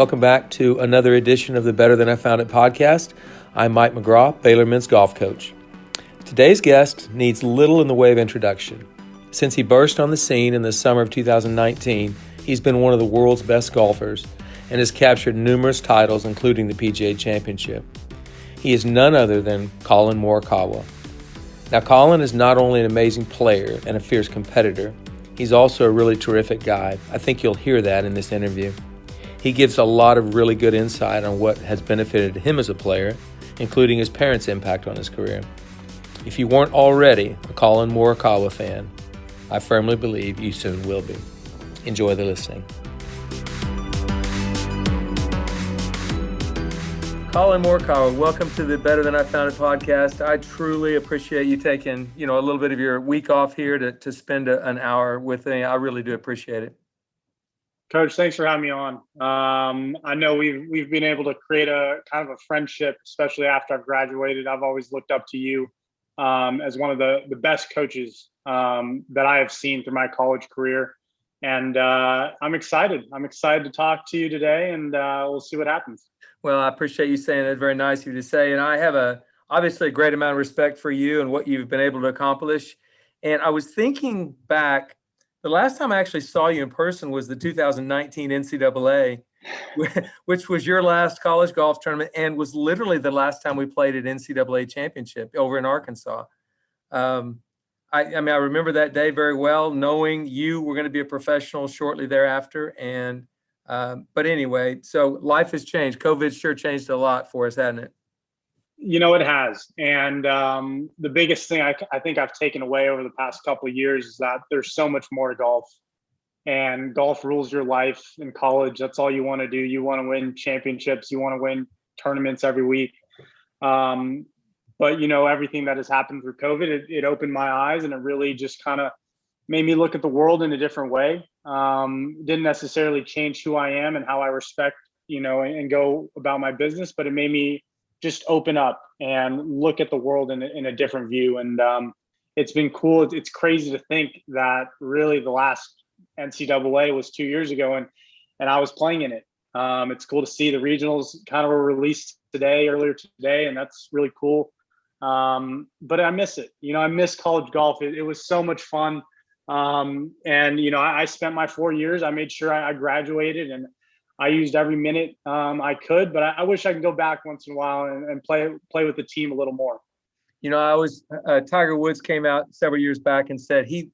Welcome back to another edition of the Better Than I Found It podcast. I'm Mike McGraw, Baylor men's golf coach. Today's guest needs little in the way of introduction. Since he burst on the scene in the summer of 2019, he's been one of the world's best golfers and has captured numerous titles, including the PGA Championship. He is none other than Collin Morikawa. Now, Collin is not only an amazing player and a fierce competitor, he's also a really terrific guy. I think you'll hear that in this interview. He gives a lot of really good insight on what has benefited him as a player, including his parents' impact on his career. If you weren't already a Collin Morikawa fan, I firmly believe you soon will be. Enjoy the listening. Collin Morikawa, welcome to the Better Than I Found It podcast. I truly appreciate you taking, a little bit of your week off here to spend an hour with me. I really do appreciate it. Coach, thanks for having me on. I know we've been able to create a kind of a friendship, especially after I've graduated. I've always looked up to you as one of the best coaches that I have seen through my college career. And I'm excited. I'm excited to talk to you today, and we'll see what happens. Well, I appreciate you saying that. Very nice of you to say. And I have obviously a great amount of respect for you and what you've been able to accomplish. And I was thinking back, the last time I actually saw you in person was the 2019 NCAA, which was your last college golf tournament and was literally the last time we played at NCAA championship over in Arkansas. I remember that day very well, knowing you were going to be a professional shortly thereafter. And but anyway, so life has changed. COVID sure changed a lot for us, hasn't it? It has. And the biggest thing I think I've taken away over the past couple of years is that there's so much more to golf. And golf rules your life in college. That's all you want to do. You want to win championships. You want to win tournaments every week. But, everything that has happened through COVID, it opened my eyes, and it really just kind of made me look at the world in a different way. Didn't necessarily change who I am and how I respect, and go about my business, but it made me just open up and look at the world in a different view. And it's been cool. It's crazy to think that really the last NCAA was 2 years ago, and I was playing in it. It's cool to see the regionals kind of were released earlier today, and that's really cool. But I miss it. I miss college golf. It was so much fun. I spent my 4 years. I made sure I graduated, and I used every minute I could, but I wish I could go back once in a while and play with the team a little more. Tiger Woods came out several years back and said he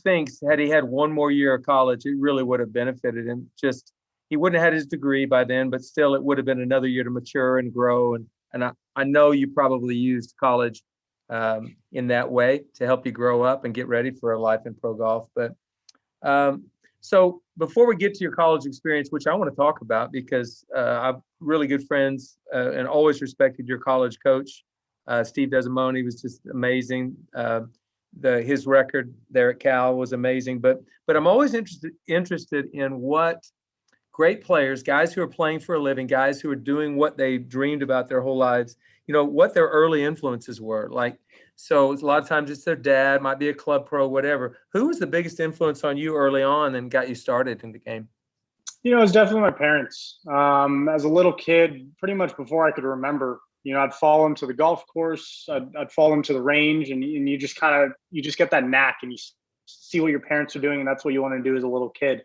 thinks had he had one more year of college, it really would have benefited him. Just he wouldn't have had his degree by then, but still it would have been another year to mature and grow. And I know you probably used college in that way to help you grow up and get ready for a life in pro golf. But so before we get to your college experience, which I want to talk about because I've really good friends and always respected your college coach, Steve Desimone. Was just amazing. His record there at Cal was amazing. But I'm always interested in what great players, guys who are playing for a living, guys who are doing what they dreamed about their whole lives, what their early influences were. So a lot of times it's their dad, might be a club pro, whatever. Who was the biggest influence on you early on and got you started in the game? It was definitely my parents. As a little kid, pretty much before I could remember, I'd follow them to the golf course. I'd follow them to the range, and you just get that knack, and you see what your parents are doing, and that's what you want to do as a little kid.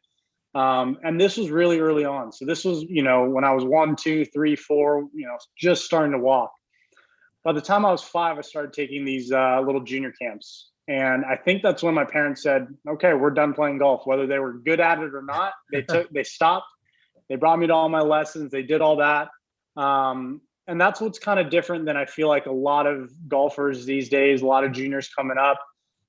And this was really early on. So this was, when I was 1, 2, 3, 4, just starting to walk. By the time I was 5, I started taking these little junior camps. And I think that's when my parents said, okay, we're done playing golf. Whether they were good at it or not, they stopped. They brought me to all my lessons. They did all that. And that's what's kind of different than I feel like a lot of golfers these days, a lot of juniors coming up,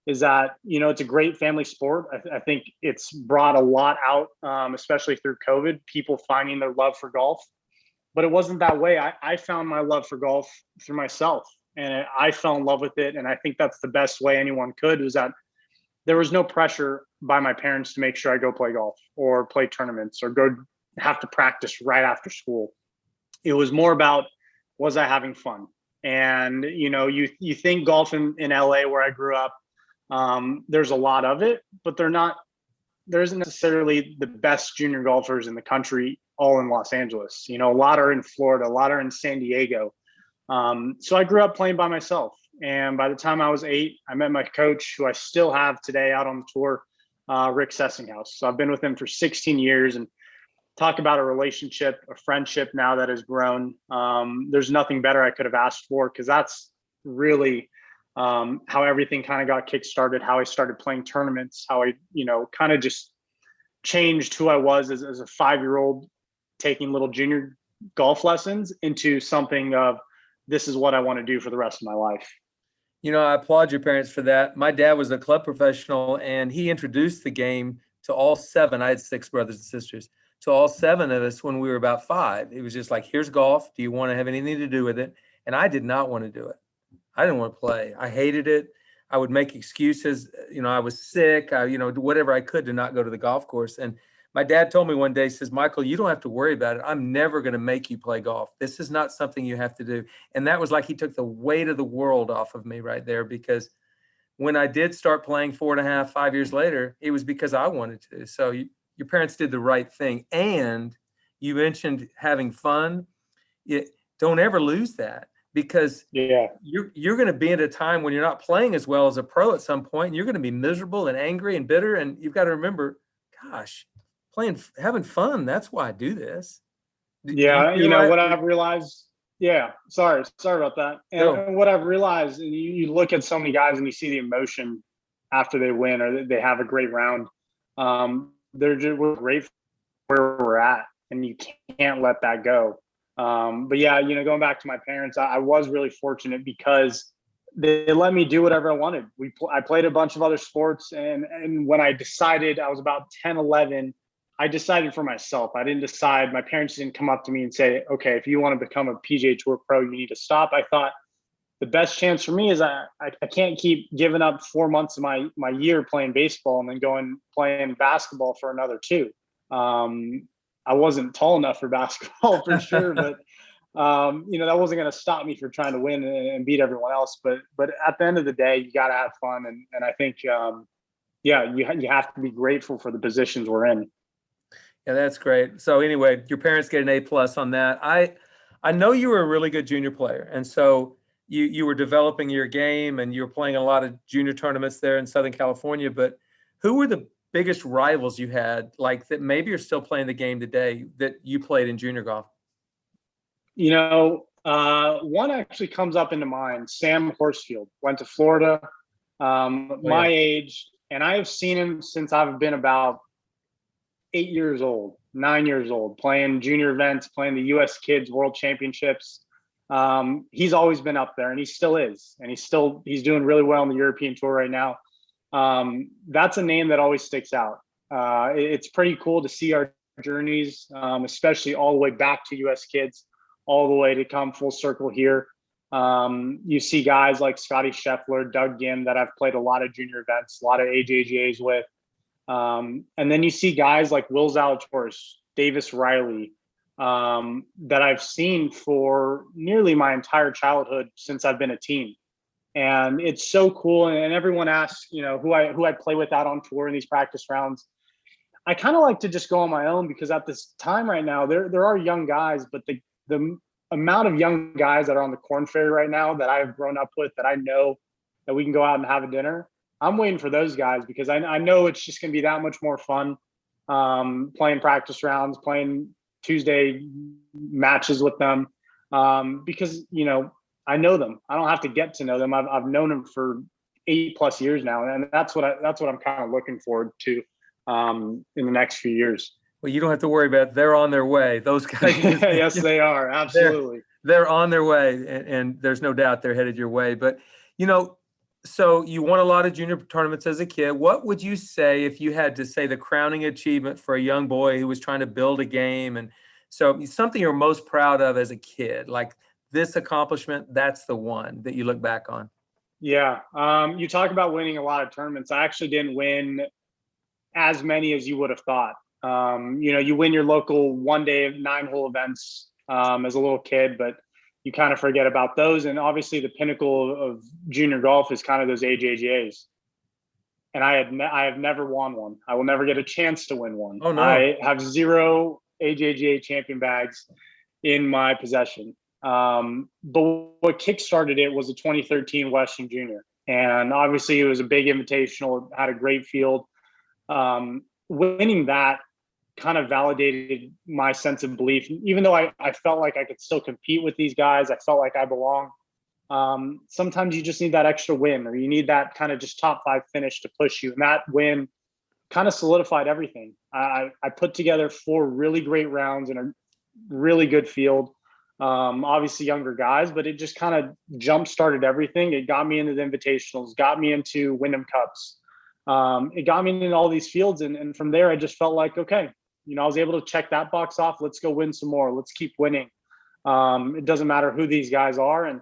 is that, it's a great family sport. I think it's brought a lot out, especially through COVID, people finding their love for golf. But it wasn't that way. I found my love for golf through myself, and I fell in love with it. And I think that's the best way anyone could, is that there was no pressure by my parents to make sure I go play golf or play tournaments or go have to practice right after school. It was more about, was I having fun? And, you think golf in LA where I grew up, there's a lot of it, but they're not there isn't necessarily the best junior golfers in the country all in Los Angeles. A lot are in Florida, a lot are in San Diego. So I grew up playing by myself. And by the time I was 8, I met my coach, who I still have today out on the tour, Rick Sessinghaus. So I've been with him for 16 years, and talk about a relationship, a friendship now that has grown. There's nothing better I could have asked for, because that's really how everything kind of got kickstarted, how I started playing tournaments, how I, kind of just changed who I was as a 5-year-old taking little junior golf lessons into something of, this is what I want to do for the rest of my life. I applaud your parents for that. My dad was a club professional, and he introduced the game to all 7. I had 6 brothers and sisters. To all 7 of us when we were about 5. It was just like, here's golf. Do you want to have anything to do with it? And I did not want to do it. I didn't want to play. I hated it. I would make excuses. I was sick. Whatever I could to not go to the golf course. And my dad told me one day, he says, Michael, you don't have to worry about it. I'm never going to make you play golf. This is not something you have to do. And that was like, he took the weight of the world off of me right there, because when I did start playing 4.5, 5 years later, it was because I wanted to. So your parents did the right thing. And you mentioned having fun. Don't ever lose that, because you're going to be at a time when you're not playing as well as a pro at some point, and you're going to be miserable and angry and bitter. And you've got to remember, gosh, having fun. That's why I do this. What I've realized. Yeah. Sorry about that. And what I've realized, and you look at so many guys and you see the emotion after they win or they have a great round. We're grateful where we're at, and you can't let that go. But going back to my parents, I was really fortunate because they let me do whatever I wanted. I played a bunch of other sports, and when I decided, I was about 10, 11, I decided for myself. I didn't decide. My parents didn't come up to me and say, okay, if you want to become a PGA Tour pro, you need to stop. I thought the best chance for me is I can't keep giving up 4 months of my year playing baseball and then playing basketball for another 2. I wasn't tall enough for basketball for sure, but that wasn't going to stop me for trying to win and beat everyone else. But at the end of the day, you got to have fun, and I think you have to be grateful for the positions we're in. Yeah, that's great. So anyway, your parents get an A+ on that. I know you were a really good junior player, and so you were developing your game, and you were playing a lot of junior tournaments there in Southern California. But who were the biggest rivals you had, like that maybe you're still playing the game today, that you played in junior golf? One actually comes up into mind. Sam Horsfield went to Florida, my age, and I have seen him since I've been about 8 years old, 9 years old, playing junior events, playing the U.S. Kids World Championships. He's always been up there, and he still is, and he's doing really well on the European Tour right now. That's a name that always sticks out. It's pretty cool to see our journeys, especially all the way back to U.S. Kids, all the way to come full circle here. You see guys like Scotty Scheffler, Doug Gim, that I've played a lot of junior events, a lot of AJGAs with. And then you see guys like Will Zalatoris, Davis Riley, that I've seen for nearly my entire childhood since I've been a teen. And it's so cool. And everyone asks, who I play with out on tour in these practice rounds. I kind of like to just go on my own, because at this time right now, there are young guys, but the amount of young guys that are on the Korn Ferry right now that I've grown up with, that I know that we can go out and have a dinner, I'm waiting for those guys, because I know it's just going to be that much more fun, playing practice rounds, playing Tuesday matches with them, because, I know them. I don't have to get to know them. I've known them for 8+ years now. And that's what I'm kind of looking forward to in the next few years. Well, you don't have to worry about it. They're on their way. Those guys. Yes, they are. Absolutely. They're on their way. And there's no doubt they're headed your way. But, so you won a lot of junior tournaments as a kid. What would you say if you had to say the crowning achievement for a young boy who was trying to build a game? And so something you're most proud of as a kid, like this accomplishment, that's the one that you look back on. Yeah. You talk about winning a lot of tournaments. I actually didn't win as many as you would have thought. You win your local 1-day 9-hole events as a little kid, but you kind of forget about those. And obviously the pinnacle of junior golf is kind of those AJGAs. and I have never won one. I will never get a chance to win one. Oh, no. I have 0 AJGA champion bags in my possession. But what kickstarted it was a 2013 Western Junior. And obviously it was a big invitational, had a great field. Winning that kind of validated my sense of belief. Even though I felt like I could still compete with these guys, I felt like I belong. Sometimes you just need that extra win, or you need that kind of just top 5 finish to push you. And that win kind of solidified everything. I put together 4 really great rounds in a really good field. Obviously younger guys, but it just kind of jump started everything. It got me into the invitationals, got me into Wyndham Cups. It got me into all these fields. And from there, I just felt like, okay, I was able to check that box off. Let's go win some more. Let's keep winning. It doesn't matter who these guys are. And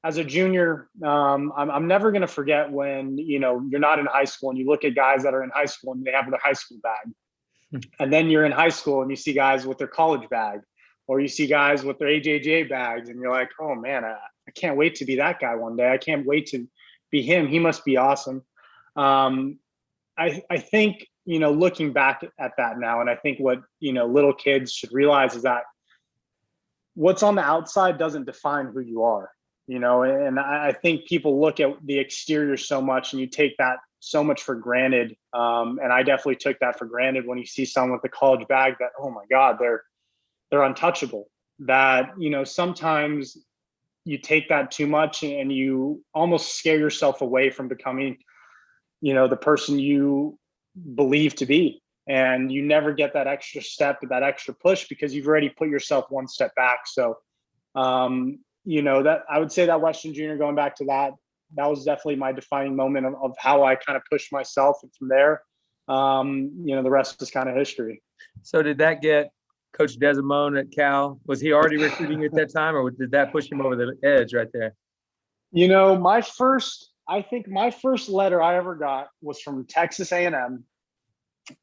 as a junior, I'm never going to forget when, you're not in high school and you look at guys that are in high school and they have their high school bag. And then you're in high school and you see guys with their college bag, or you see guys with their AJJ bags, and you're like, oh man, I can't wait to be that guy one day. I can't wait to be him. He must be awesome. I think, looking back at that now, and I think what, little kids should realize is that what's on the outside doesn't define who you are, and I think people look at the exterior so much and you take that so much for granted. And I definitely took that for granted when you see someone with the college bag that, oh my God, they're untouchable. That, sometimes you take that too much and you almost scare yourself away from becoming, the person you believe to be. And you never get that extra step, that extra push, because you've already put yourself one step back. So, that I would say that Western Junior, going back to that was definitely my defining moment of how I kind of pushed myself. And from there, the rest is kind of history. So did that get Coach Desimone at Cal? Was he already recruiting at that time, or did that push him over the edge right there? I think my first letter I ever got was from Texas A&M.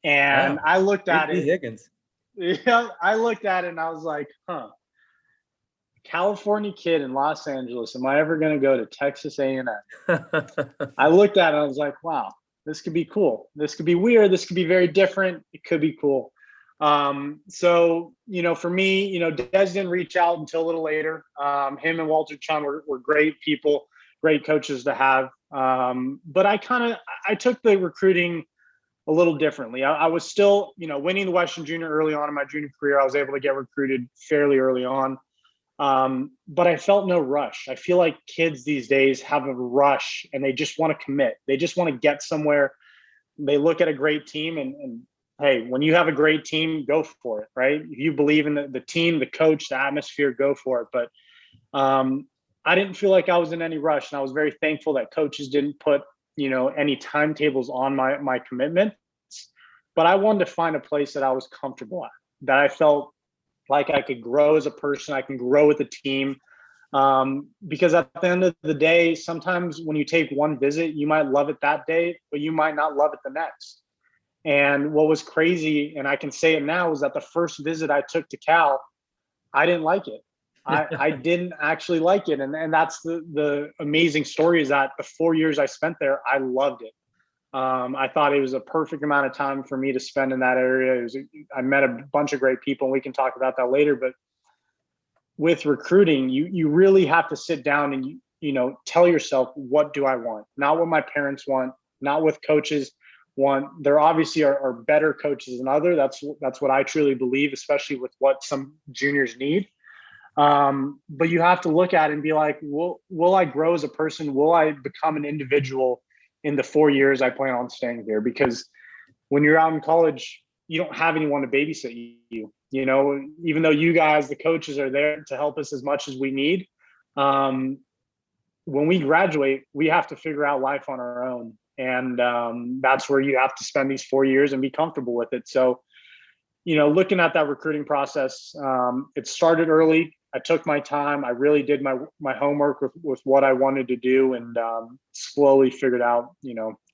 And wow. I looked at it. Higgins. Yeah, I looked at it and I was like, California kid in Los Angeles, am I ever going to go to Texas A&M? I looked at it and I was like, wow, this could be cool. This could be weird. This could be very different. It could be cool. So, for me, Des didn't reach out until a little later. Him and Walter Chun were great people, great coaches to have. But I took the recruiting a little differently. I was still, winning the Western Junior early on in my junior career. I was able to get recruited fairly early on. But I felt no rush. I feel like kids these days have a rush and they just want to commit. They just want to get somewhere. They look at a great team and hey, when you have a great team, go for it, right? If you believe in the team, the coach, the atmosphere, go for it. But I didn't feel like I was in any rush. And I was very thankful that coaches didn't put, any timetables on my commitments. But I wanted to find a place that I was comfortable at, that I felt like I could grow as a person, I can grow with the team. Because at the end of the day, sometimes when you take one visit, you might love it that day, but you might not love it the next. And what was crazy, and I can say it now, is that the first visit I took to Cal, I didn't like it. I didn't actually like it. And that's the amazing story, is that the 4 years I spent there, I loved it. I thought it was a perfect amount of time for me to spend in that area. I met a bunch of great people, and we can talk about that later. But with recruiting, you really have to sit down and tell yourself, what do I want? Not what my parents want, not what coaches want. There obviously are better coaches than others. That's what I truly believe, especially with what some juniors need. But you have to look at it and be like, will I grow as a person? Will I become an individual in the 4 years I plan on staying here? Because when you're out in college, you don't have anyone to babysit you, even though you guys, the coaches, are there to help us as much as we need. When we graduate, we have to figure out life on our own. And that's where you have to spend these 4 years and be comfortable with it. So, looking at that recruiting process, it started early. I took my time. I really did my homework with what I wanted to do, and slowly figured out,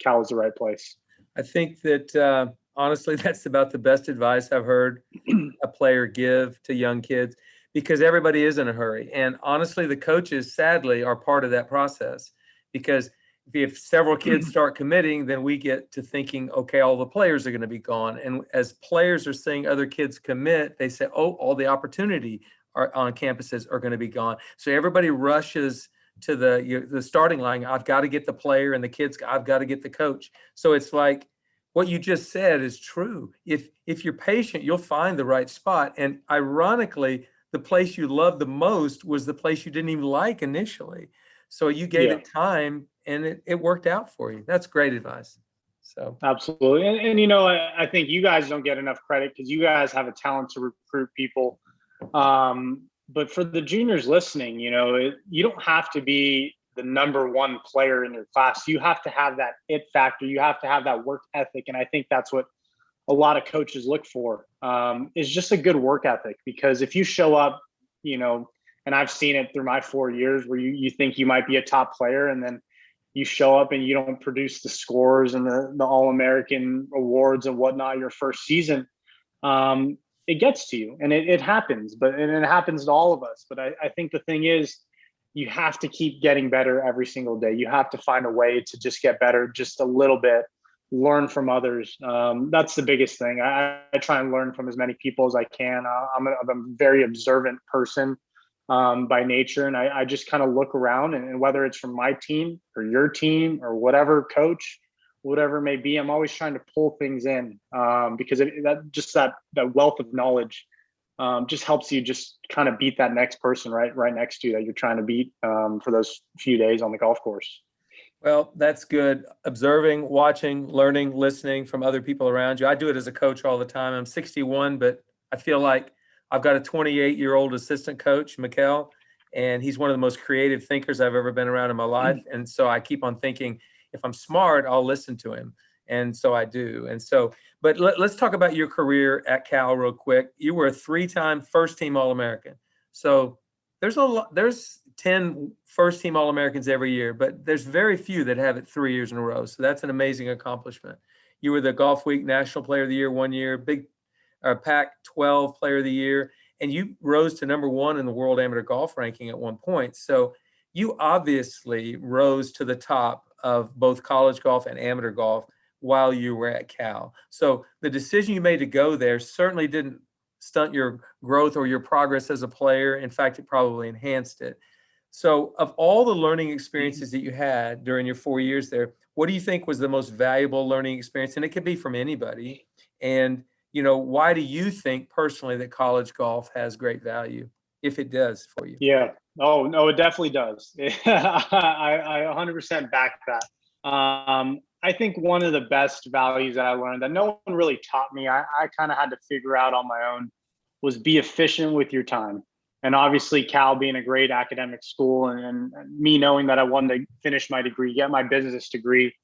Cal is the right place. I think that honestly, that's about the best advice I've heard a player give to young kids, because everybody is in a hurry. And honestly, the coaches, sadly, are part of that process, because if several kids start committing, then we get to thinking, okay, all the players are going to be gone. And as players are seeing other kids commit, they say, oh, all the opportunity on campuses are going to be gone. So everybody rushes to the starting line. I've got to get the player, and the kids, I've got to get the coach. So it's like what you just said is true. If you're patient, you'll find the right spot. And ironically, the place you loved the most was the place you didn't even like initially. So you gave it time, and it worked out for you. That's great advice. So absolutely. And I think you guys don't get enough credit because you guys have a talent to recruit people. But for the juniors listening, you don't have to be the number one player in your class. You have to have that it factor. You have to have that work ethic. And I think that's what a lot of coaches look for, is just a good work ethic. Because if you show up, and I've seen it through my 4 years where you think you might be a top player, and then you show up and you don't produce the scores and the All-American awards and whatnot your first season, it gets to you, and it happens, and it happens to all of us. But I think the thing is, you have to keep getting better every single day. You have to find a way to just get better just a little bit, learn from others. That's the biggest thing. I try and learn from as many people as I can. I'm a very observant person by nature. And I just kind of look around, and whether it's from my team or your team or whatever coach, whatever it may be, I'm always trying to pull things in, because that wealth of knowledge just helps you just kind of beat that next person right next to you that you're trying to beat for those few days on the golf course. Well, that's good. Observing, watching, learning, listening from other people around you. I do it as a coach all the time. I'm 61, but I feel like I've got a 28-year-old assistant coach, Mikkel, and he's one of the most creative thinkers I've ever been around in my life. And so I keep on thinking, if I'm smart, I'll listen to him. And so I do. And so, but let's talk about your career at Cal real quick. You were a 3-time first-team All-American. So there's 10 first-team All-Americans every year, but there's very few that have it 3 years in a row. So that's an amazing accomplishment. You were the Golf Week National Player of the Year 1 year, Big Pac-12 Player of the Year, and you rose to number 1 in the World Amateur Golf ranking at one point. So you obviously rose to the top of both college golf and amateur golf while you were at Cal. So the decision you made to go there certainly didn't stunt your growth or your progress as a player. In fact, it probably enhanced it. So of all the learning experiences that you had during your 4 years there, what do you think was the most valuable learning experience? And it could be from anybody. And, why do you think personally that college golf has great value, if it does for you? Yeah. Oh, no, it definitely does. I 100% back that. I think one of the best values that I learned that no one really taught me, I kind of had to figure out on my own, was be efficient with your time. And obviously Cal being a great academic school, and me knowing that I wanted to finish my degree, get my business degree,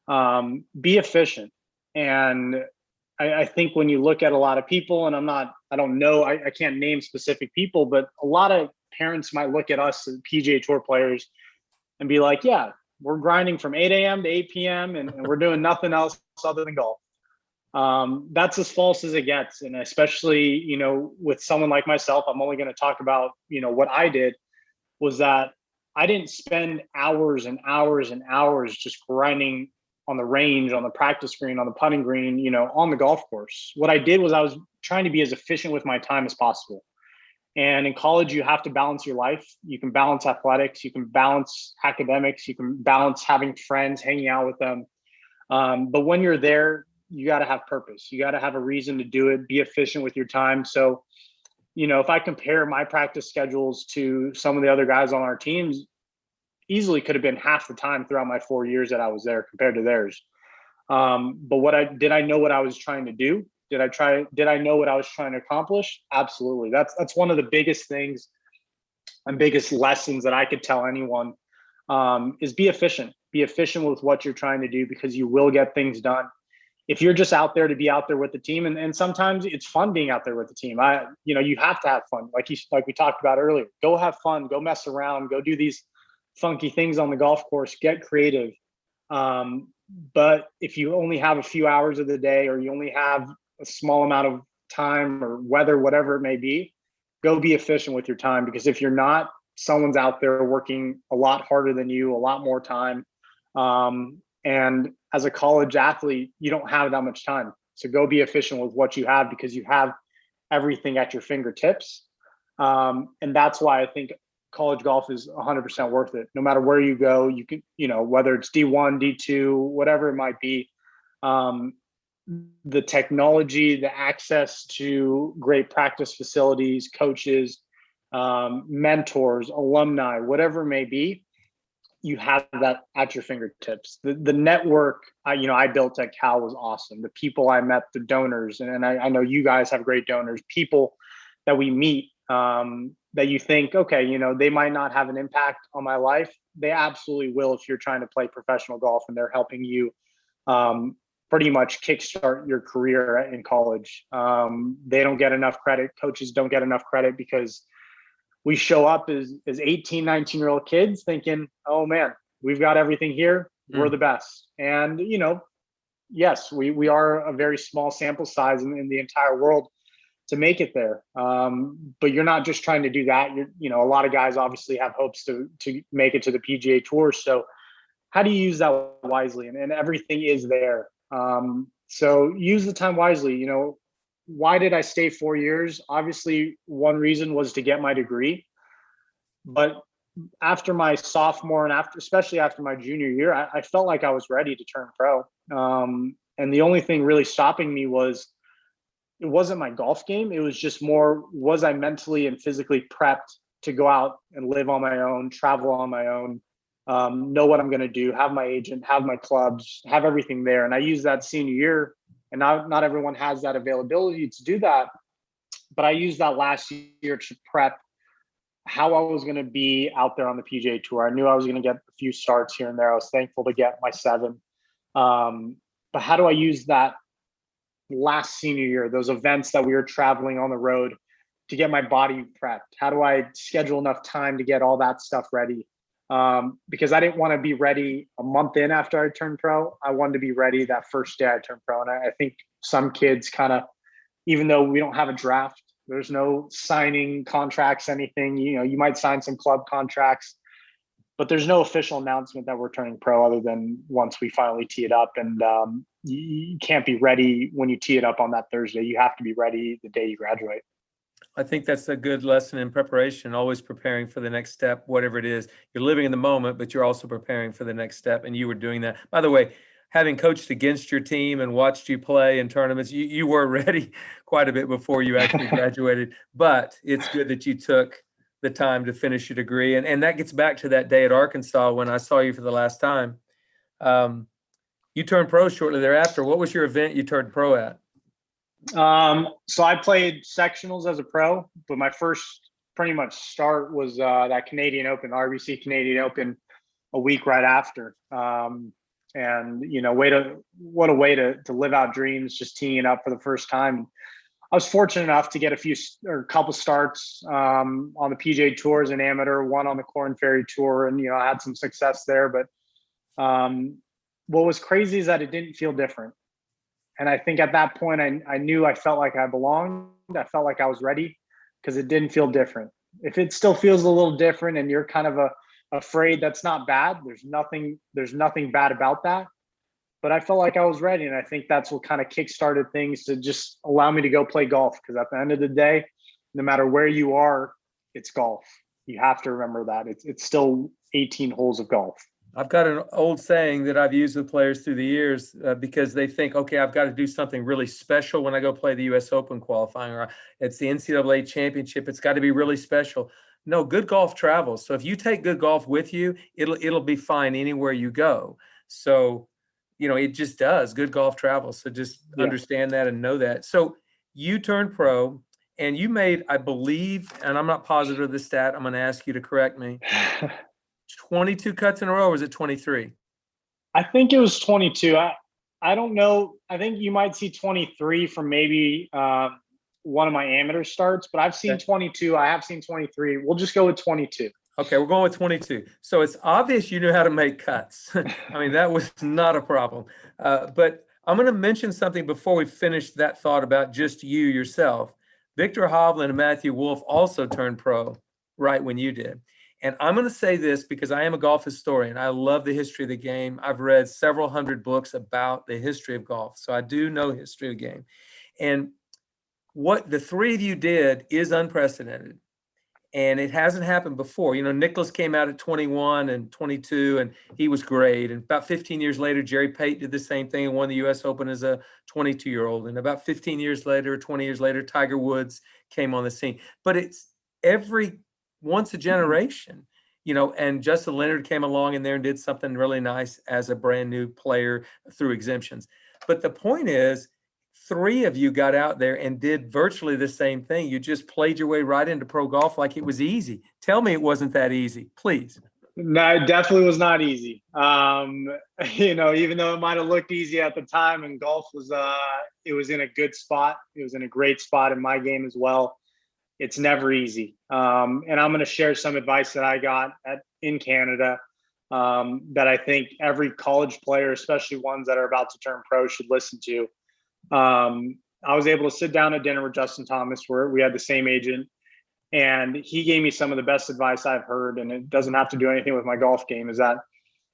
be efficient. And I think when you look at a lot of people, and I don't know, I can't name specific people, but a lot of parents might look at us as PGA Tour players and be like, yeah, we're grinding from 8 a.m. to 8 p.m. and we're doing nothing else other than golf. That's as false as it gets. And especially, with someone like myself, I'm only going to talk about, what I did, was that I didn't spend hours and hours and hours just grinding on the range, on the practice green, on the putting green, on the golf course. What I did was I was trying to be as efficient with my time as possible. And in college, you have to balance your life. You can balance athletics, you can balance academics, you can balance having friends, hanging out with them. But when you're there, you got to have purpose. You got to have a reason to do it, be efficient with your time. So, if I compare my practice schedules to some of the other guys on our teams, easily could have been half the time throughout my 4 years that I was there compared to theirs. But did I know what I was trying to do? Did I know what I was trying to accomplish? Absolutely. That's one of the biggest things and biggest lessons that I could tell anyone, is be efficient. Be efficient with what you're trying to do, because you will get things done. If you're just out there to be out there with the team, and sometimes it's fun being out there with the team. You have to have fun. Like we talked about earlier, go have fun, go mess around, go do these funky things on the golf course, get creative. But if you only have a few hours of the day, or you only have a small amount of time or weather, whatever it may be, go be efficient with your time. Because if you're not, someone's out there working a lot harder than you, a lot more time. And as a college athlete, you don't have that much time. So go be efficient with what you have, because you have everything at your fingertips. And that's why I think college golf is 100% worth it. No matter where you go, you can, whether it's D1, D2, whatever it might be, the technology, the access to great practice facilities, coaches, mentors, alumni, whatever it may be, you have that at your fingertips. The network I built at Cal was awesome. The people I met, the donors, and I know you guys have great donors, people that we meet, that you think, okay, they might not have an impact on my life. They absolutely will if you're trying to play professional golf, and they're helping you pretty much kickstart your career in college. They don't get enough credit. Coaches don't get enough credit, because we show up as 18, 19-year-old kids thinking, oh man, we've got everything here. We're the best. And, yes, we are a very small sample size in the entire world to make it there. But you're not just trying to do that. A lot of guys obviously have hopes to make it to the PGA Tour. So how do you use that wisely? And everything is there. So use the time wisely. Why did I stay 4 years? Obviously, one reason was to get my degree. But after my sophomore and especially after my junior year, I felt like I was ready to turn pro. And the only thing really stopping me it wasn't my golf game. It was just more, was I mentally and physically prepped to go out and live on my own, travel on my own, know what I'm going to do, have my agent, have my clubs, have everything there. And I used that senior year. And not everyone has that availability to do that. But I used that last year to prep how I was going to be out there on the PGA Tour. I knew I was going to get a few starts here and there. I was thankful to get my 7. But how do I use that last senior year, those events that we were traveling on the road, to get my body prepped? How do I schedule enough time to get all that stuff ready? Because I didn't want to be ready a month in after I turned pro. I wanted to be ready that first day I turned pro. And I think some kids kind of, even though we don't have a draft, there's no signing contracts, anything, you might sign some club contracts, but there's no official announcement that we're turning pro other than once we finally tee it up. And you can't be ready when you tee it up on that Thursday. You have to be ready the day you graduate. I think that's a good lesson in preparation, always preparing for the next step, whatever it is. You're living in the moment, but you're also preparing for the next step. And you were doing that. By the way, having coached against your team and watched you play in tournaments, you were ready quite a bit before you actually graduated. But it's good that you took the time to finish your degree. And that gets back to that day at Arkansas when I saw you for the last time. You turned pro shortly thereafter. What was your event you turned pro at? So I played sectionals as a pro, but my first pretty much start was that Canadian Open, RBC Canadian Open, a week right after. And what a way to live out dreams, just teeing it up for the first time. I was fortunate enough to get a couple starts on the PGA Tour as an amateur, one on the Corn Ferry Tour, and I had some success there. But what was crazy is that it didn't feel different. And I think at that point, I knew I felt like I belonged. I felt like I was ready, because it didn't feel different. If it still feels a little different and you're kind of afraid, that's not bad. There's nothing bad about that. But I felt like I was ready. And I think that's what kind of kickstarted things to just allow me to go play golf. Because at the end of the day, no matter where you are, it's golf. You have to remember that. It's still 18 holes of golf. I've got an old saying that I've used with players through the years because they think, okay, I've got to do something really special when I go play the U.S. Open qualifying, or it's the NCAA championship. It's got to be really special. No, good golf travels. So if you take good golf with you, it'll be fine anywhere you go. So, it just does. Good golf travels. So just understand that and know that. So you turned pro and you made, I believe, and I'm not positive of the stat, I'm going to ask you to correct me, 22 cuts in a row, or was it 23? I think it was 22. I don't know. I think you might see 23 from maybe one of my amateur starts, but I've seen 22. I have seen 23. We'll just go with 22. Okay, we're going with 22. So it's obvious you knew how to make cuts. I mean, that was not a problem. But I'm going to mention something before we finish that thought about just you yourself. Victor Hovland and Matthew Wolff also turned pro right when you did. And I'm going to say this because I am a golf historian. I love the history of the game. I've read several hundred books about the history of golf. So I do know history of the game. And what the three of you did is unprecedented. And it hasn't happened before. You know, Nicklaus came out at 21 and 22, and he was great. And about 15 years later, Jerry Pate did the same thing and won the U.S. Open as a 22-year-old. And about 15 years later, 20 years later, Tiger Woods came on the scene. But it's once a generation, you know, and Justin Leonard came along in there and did something really nice as a brand new player through exemptions. But the point is, three of you got out there and did virtually the same thing. You just played your way right into pro golf like it was easy. Tell me it wasn't that easy, please. No, it definitely was not easy. You know, even though it might have looked easy at the time, and golf was, it was in a good spot. It was in a great spot in my game as well. It's never easy. And I'm going to share some advice that I got in Canada that I think every college player, especially ones that are about to turn pro, should listen to. I was able to sit down at dinner with Justin Thomas, where we had the same agent, and he gave me some of the best advice I've heard. And it doesn't have to do anything with my golf game, is that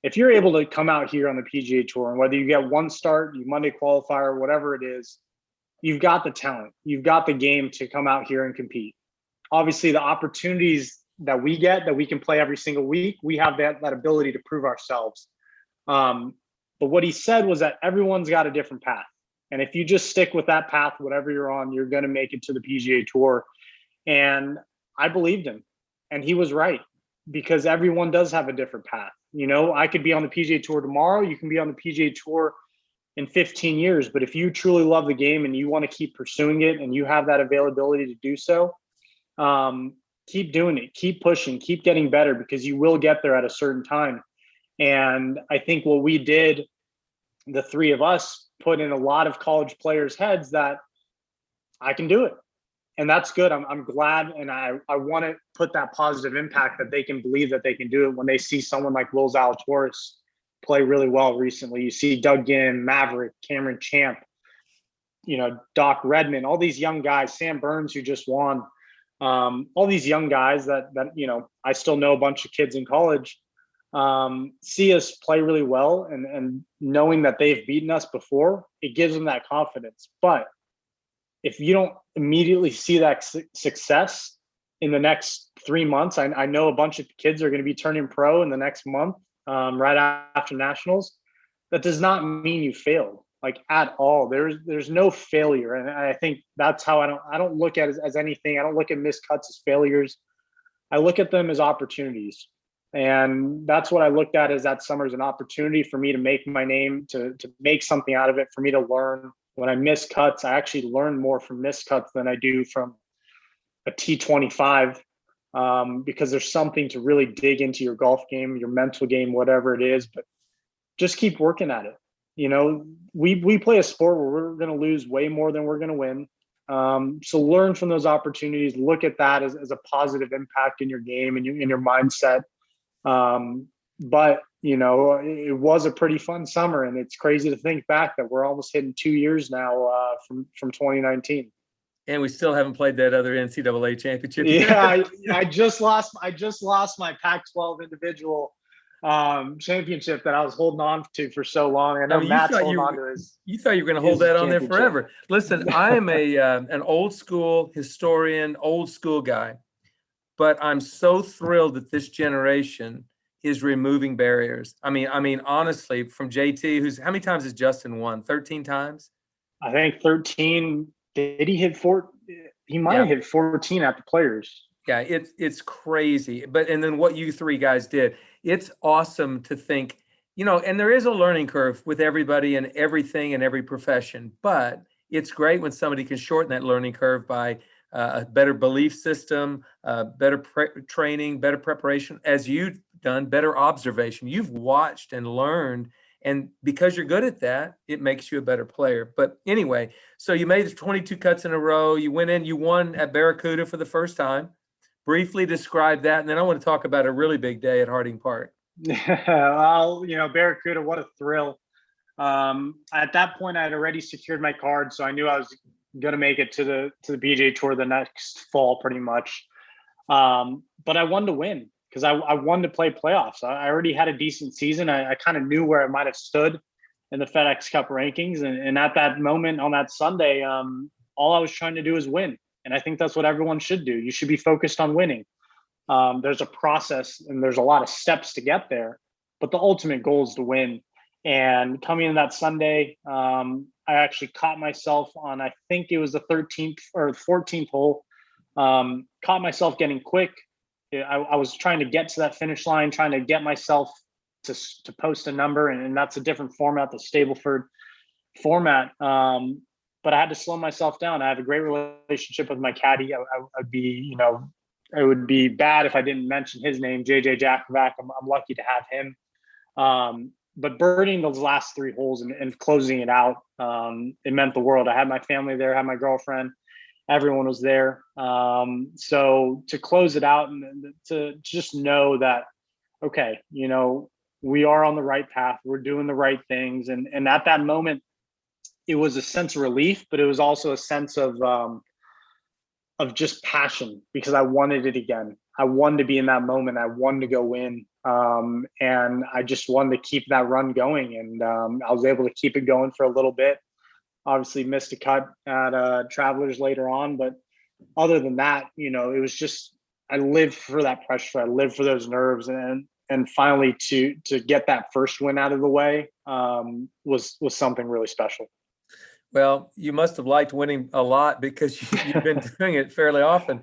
if you're able to come out here on the PGA Tour, and whether you get one start, you Monday qualifier, whatever it is, you've got the talent, you've got the game to come out here and compete. Obviously, the opportunities that we get, that we can play every single week, we have that ability to prove ourselves. But what he said was that everyone's got a different path. And if you just stick with that path, whatever you're on, you're going to make it to the PGA Tour. And I believed him. And he was right, because everyone does have a different path. You know, I could be on the PGA Tour tomorrow. You can be on the PGA Tour in 15 years. But if you truly love the game and you want to keep pursuing it and you have that availability to do so, keep doing it, keep pushing, keep getting better, because you will get there at a certain time. And I think what we did, the three of us, put in a lot of college players' heads that I can do it. And that's good. I'm glad. And I want to put that positive impact that they can believe that they can do it when they see someone like Will Zalatoris play really well recently. You see Doug Ginn, Maverick, Cameron Champ, you know, Doc Redman, all these young guys, Sam Burns, who just won, all these young guys that, you know, I still know a bunch of kids in college, see us play really well, and knowing that they've beaten us before, it gives them that confidence. But if you don't immediately see that success in the next 3 months, I know a bunch of kids are going to be turning pro in the next month, right after nationals. That does not mean you failed, like, at all. There's no failure. And I think that's how I don't look at it as anything. I don't look at missed cuts as failures. I look at them as opportunities. And that's what I looked at as that summer, as an opportunity for me to make my name, to make something out of it, for me to learn. When I miss cuts, I actually learn more from missed cuts than I do from a T25, because there's something to really dig into your golf game, your mental game, whatever it is. But just keep working at it. You know, we play a sport where we're going to lose way more than we're going to win. So learn from those opportunities. Look at that as a positive impact in your game and in your mindset. But, you know, it was a pretty fun summer, and it's crazy to think back that we're almost hitting 2 years now from 2019. And we still haven't played that other NCAA championship. Yeah, I just lost my Pac-12 individual championship that I was holding on to for so long. I know Matt's holding on to his. You thought you were going to hold that on there forever. Listen, I am an old school historian, old school guy, but I'm so thrilled that this generation is removing barriers. I mean, honestly, from JT, how many times has Justin won? 13 times? I think 13. Did he hit 4? He might have hit 14 at the Players. Yeah, it's crazy. And then what you three guys did, it's awesome to think, you know, and there is a learning curve with everybody and everything in every profession, but it's great when somebody can shorten that learning curve by a better belief system, better training, better preparation, as you've done, better observation. You've watched and learned, and because you're good at that, it makes you a better player. But anyway, so you made 22 cuts in a row. You went in, you won at Barracuda for the first time. Briefly describe that, and then I want to talk about a really big day at Harding Park. Well, you know, Barracuda, what a thrill. At that point, I had already secured my card, so I knew I was going to make it to the PGA Tour the next fall, pretty much. But I wanted to win. because I wanted to play playoffs. I already had a decent season. I kind of knew where I might have stood in the FedEx Cup rankings. And at that moment on that Sunday, all I was trying to do is win. And I think that's what everyone should do. You should be focused on winning. There's a process and there's a lot of steps to get there, but the ultimate goal is to win. And coming in that Sunday, I actually caught myself on, I think it was the 13th or the 14th hole, caught myself getting quick. I was trying to get to that finish line, trying to get myself to post a number, and that's a different format, the Stableford format. But I had to slow myself down. I have a great relationship with my caddy. I'd be, it would be bad if I didn't mention his name, JJ Jakovac. I'm lucky to have him. But birding those last 3 holes and closing it out, it meant the world. I had my family there, I had my girlfriend, everyone was there. So to close it out and to just know that, okay, we are on the right path, we're doing the right things. And at that moment, it was a sense of relief, but it was also a sense of just passion, because I wanted it again. I wanted to be in that moment. I wanted to go win. And I just wanted to keep that run going. And I was able to keep it going for a little bit. Obviously missed a cut at Travelers later on. But other than that, it was just, I lived for that pressure. I lived for those nerves. And finally to get that first win out of the way was something really special. Well, you must have liked winning a lot, because you've been doing it fairly often.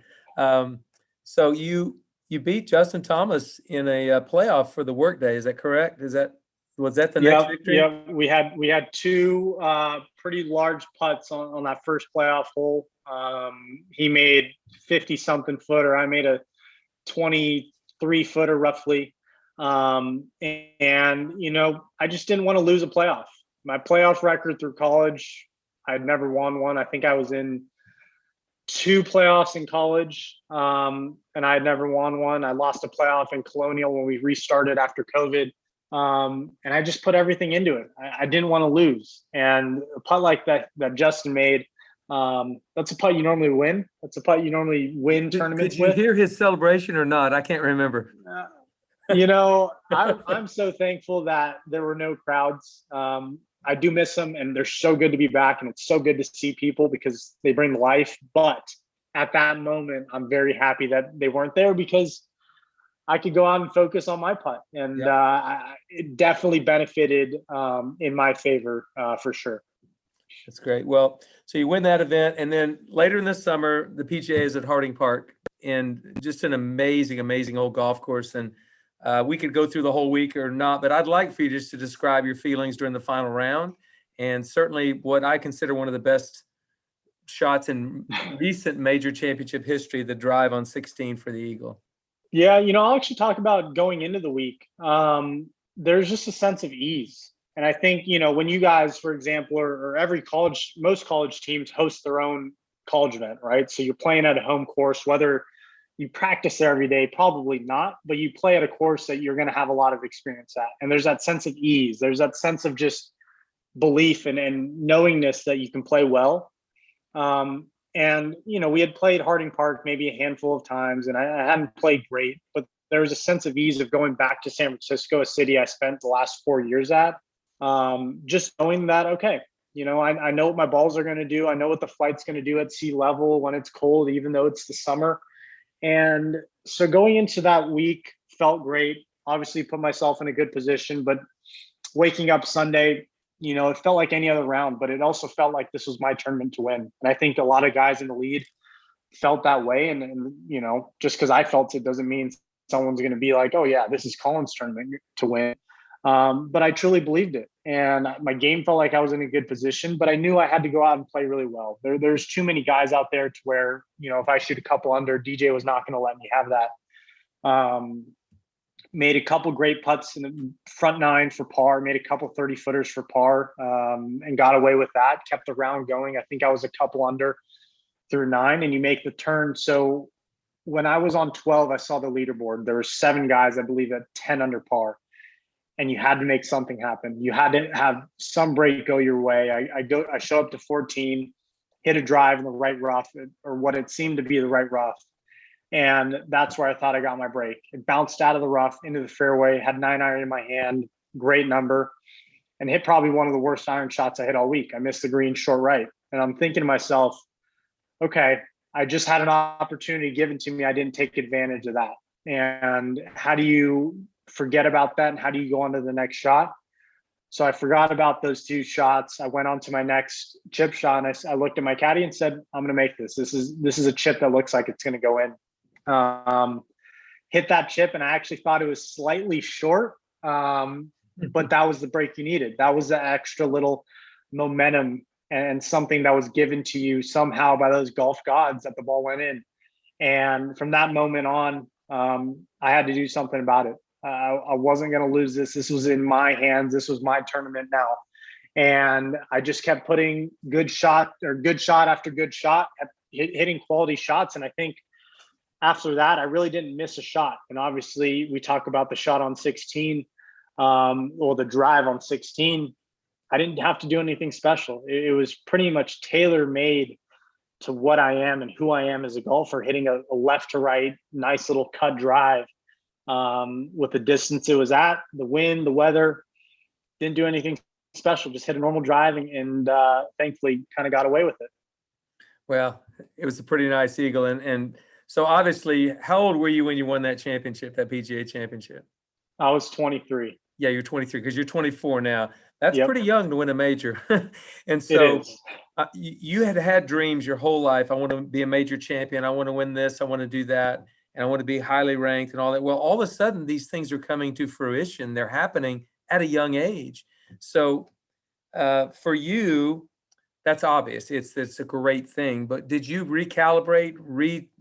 So you beat Justin Thomas in a playoff for the workday. Is that correct? Was that the next victory? Yeah, we had 2 pretty large putts on that first playoff hole. He made 50-something footer. I made a 23-footer roughly. And I just didn't want to lose a playoff. My playoff record through college, I'd never won one. I think I was in 2 playoffs in college, and I had never won one. I lost a playoff in Colonial when we restarted after COVID. And I just put everything into it. I didn't want to lose. And a putt like that Justin made, that's a putt you normally win. That's a putt you normally win tournaments with. Did you hear his celebration or not? I can't remember. I'm so thankful that there were no crowds. I do miss them, and they're so good to be back, and it's so good to see people because they bring life. But at that moment, I'm very happy that they weren't there, because I could go out and focus on my putt, and it definitely benefited in my favor for sure. That's great. Well, so you win that event, and then later in the summer, the PGA is at Harding Park, and just an amazing, amazing old golf course. And we could go through the whole week or not, but I'd like for you just to describe your feelings during the final round, and certainly what I consider one of the best shots in recent major championship history, the drive on 16 for the Eagle. Yeah, I'll actually talk about going into the week. There's just a sense of ease. And I think, when you guys, for example, or most college teams host their own college event, right? So you're playing at a home course, whether you practice there every day, probably not, but you play at a course that you're going to have a lot of experience at. And there's that sense of ease. There's that sense of just belief and knowingness that you can play well. And, we had played Harding Park maybe a handful of times, and I hadn't played great, but there was a sense of ease of going back to San Francisco, a city I spent the last 4 years at. Just knowing that, okay, I know what my balls are going to do. I know what the flight's going to do at sea level when it's cold, even though it's the summer. And so going into that week felt great. Obviously put myself in a good position, but waking up Sunday, it felt like any other round, but it also felt like this was my tournament to win. And I think a lot of guys in the lead felt that way. And just because I felt it doesn't mean someone's going to be like, oh yeah, this is Collin's tournament to win. But I truly believed it. And my game felt like I was in a good position, but I knew I had to go out and play really well. There's too many guys out there to where, if I shoot a couple under, DJ was not going to let me have that. Made a couple great putts in the front 9 for par, made a couple 30-footers for par, and got away with that, kept the round going. I think I was a couple under through 9, and you make the turn. So when I was on 12, I saw the leaderboard. There were 7 guys, I believe, at 10 under par. And you had to make something happen. You had to have some break go your way. I show up to 14, hit a drive in the right rough, or what it seemed to be the right rough. And that's where I thought I got my break. It bounced out of the rough into the fairway, had 9-iron in my hand, great number, and hit probably one of the worst iron shots I hit all week. I missed the green short right. And I'm thinking to myself, okay, I just had an opportunity given to me. I didn't take advantage of that. And how do you forget about that? And how do you go on to the next shot? So I forgot about those 2 shots. I went on to my next chip shot, and I looked at my caddy and said, I'm going to make this. This is a chip that looks like it's going to go in. Hit that chip, and I actually thought it was slightly short, but that was the break you needed. That was the extra little momentum and something that was given to you somehow by those golf gods that the ball went in. And from that moment on, I had to do something about it. I wasn't going to lose this. This was in my hands. This was my tournament now. And I just kept putting good shot after good shot, hitting quality shots. And I think after that, I really didn't miss a shot. And obviously we talk about the shot on 16, or the drive on 16. I didn't have to do anything special. It was pretty much tailor-made to what I am and who I am as a golfer, hitting a left to right, nice little cut drive. With the distance it was at, the wind, the weather, didn't do anything special, just hit a normal driving, and thankfully kind of got away with it. Well, it was a pretty nice eagle. And so obviously, how old were you when you won that championship, that PGA championship? I was 23. Yeah, you're 23 because you're 24 now. That's Yep. pretty young to win a major. And so you had dreams your whole life. I want to be a major champion. I want to win this. I want to do that. And I want to be highly ranked and all that. Well, all of a sudden, these things are coming to fruition. They're happening at a young age. So for you, that's obvious. It's a great thing. But did you recalibrate,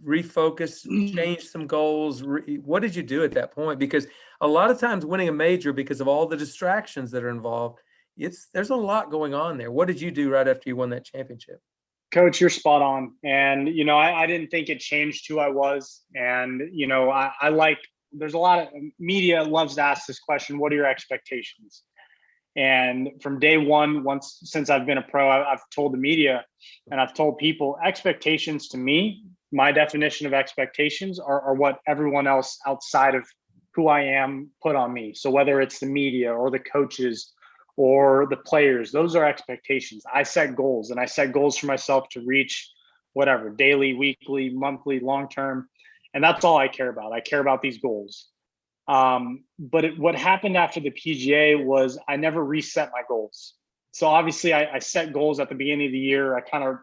refocus, change some goals? What did you do at that point? Because a lot of times winning a major, because of all the distractions that are involved, there's a lot going on there. What did you do right after you won that championship? Coach, you're spot on. And, I didn't think it changed who I was. And, I like, there's a lot of media loves to ask this question, what are your expectations? And from day one, since I've been a pro, I've told the media and I've told people expectations to me, my definition of expectations are what everyone else outside of who I am put on me. So whether it's the media or the coaches or the players, those are expectations. I set goals, and I set goals for myself to reach whatever, daily, weekly, monthly, long-term. And that's all I care about. I care about these goals. But what happened after the PGA was I never reset my goals. So obviously I set goals at the beginning of the year. I kind of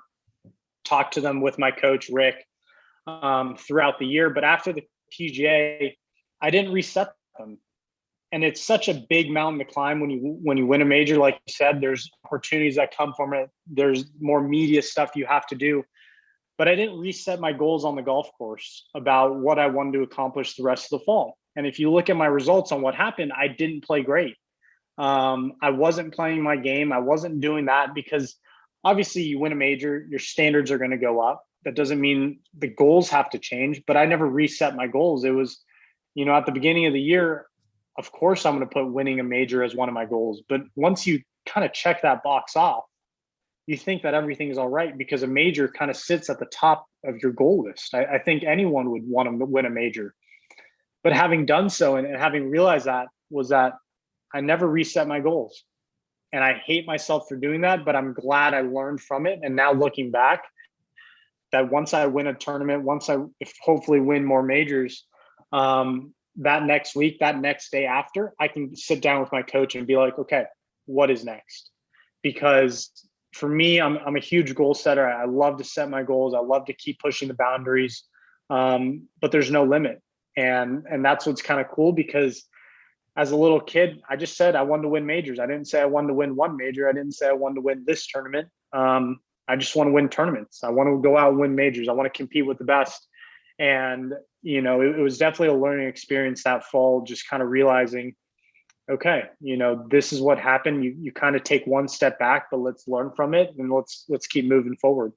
talked to them with my coach, Rick, throughout the year. But after the PGA, I didn't reset them. And it's such a big mountain to climb when you win a major. Like you said, there's opportunities that come from it. There's more media stuff you have to do. But I didn't reset my goals on the golf course about what I wanted to accomplish the rest of the fall. And if you look at my results on what happened, I didn't play great. I wasn't playing my game. I wasn't doing that because obviously you win a major, your standards are going to go up. That doesn't mean the goals have to change, but I never reset my goals. It was, at the beginning of the year, of course, I'm going to put winning a major as one of my goals. But once you kind of check that box off, you think that everything is all right because a major kind of sits at the top of your goal list. I think anyone would want to win a major. But having done so and having realized that I never reset my goals. And I hate myself for doing that, but I'm glad I learned from it. And now looking back, that once I win a tournament, if hopefully win more majors, that next week, that next day after, I can sit down with my coach and be like, okay, what is next? Because for me, I'm a huge goal setter. I love to set my goals. I love to keep pushing the boundaries, but there's no limit. And that's what's kind of cool because as a little kid, I just said I wanted to win majors. I didn't say I wanted to win one major. I didn't say I wanted to win this tournament. I just want to win tournaments. I want to go out and win majors. I want to compete with the best. And, it was definitely a learning experience that fall, just kind of realizing, okay, this is what happened. You kind of take one step back, but let's learn from it and let's keep moving forward.